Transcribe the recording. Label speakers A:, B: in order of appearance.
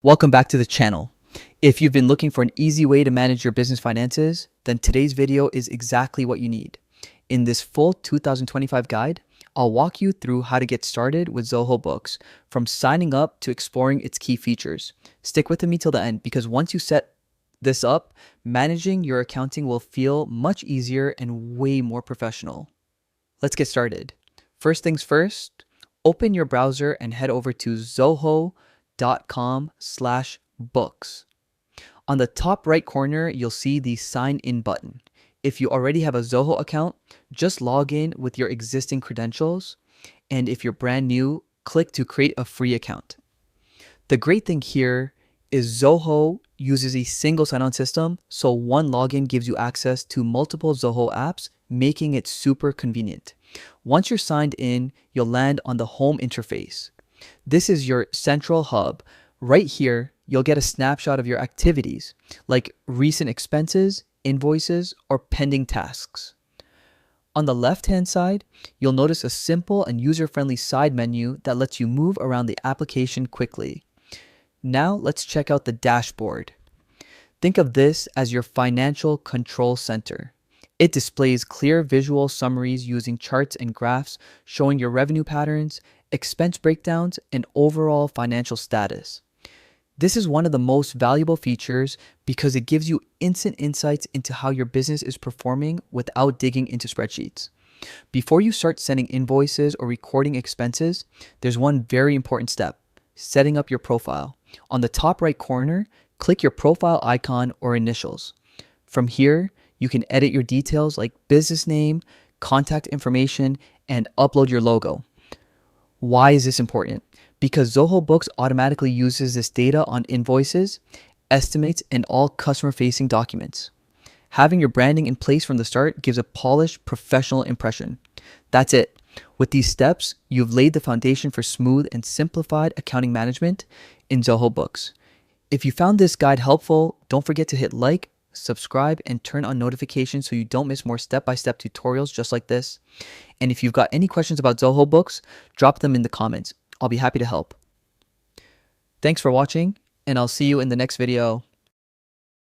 A: Welcome back to the channel. If you've been looking for an easy way to manage your business finances, then today's video is exactly what you need. In this full 2025 guide, I'll walk you through how to get started with Zoho Books, from signing up to exploring its key features. Stick with me till the end because once you set this up, managing your accounting will feel much easier and way more professional. Let's get started. First things first, open your browser and head over to zoho.com/books. On the top right corner, you'll see the sign in button. If you already have a Zoho account, just log in with your existing credentials. And if you're brand new, click to create a free account. The great thing here is Zoho uses a single sign-on system, so one login gives you access to multiple Zoho apps, making it super convenient. Once you're signed in, you'll land on the home interface. This is your central hub. Right here, you'll get a snapshot of your activities, like recent expenses, invoices, or pending tasks. On the left-hand side, you'll notice a simple and user-friendly side menu that lets you move around the application quickly. Now let's check out the dashboard. Think of this as your financial control center. It displays clear visual summaries using charts and graphs showing your revenue patterns, expense breakdowns, and overall financial status. This is one of the most valuable features because it gives you instant insights into how your business is performing without digging into spreadsheets. Before you start sending invoices or recording expenses, there's one very important step: setting up your profile. On the top right corner, click your profile icon or initials. From here, you can edit your details like business name, contact information, and upload your logo. Why is this important? Because Zoho Books automatically uses this data on invoices, estimates, and all customer-facing documents. Having your branding in place from the start gives a polished, professional impression. That's it. With these steps, you've laid the foundation for smooth and simplified accounting management in Zoho Books. If you found this guide helpful, don't forget to hit like, subscribe, and turn on notifications so you don't miss more step-by-step tutorials just like this. And if you've got any questions about Zoho Books, drop them in the comments. I'll be happy to help. Thanks for watching, and I'll see you in the next video.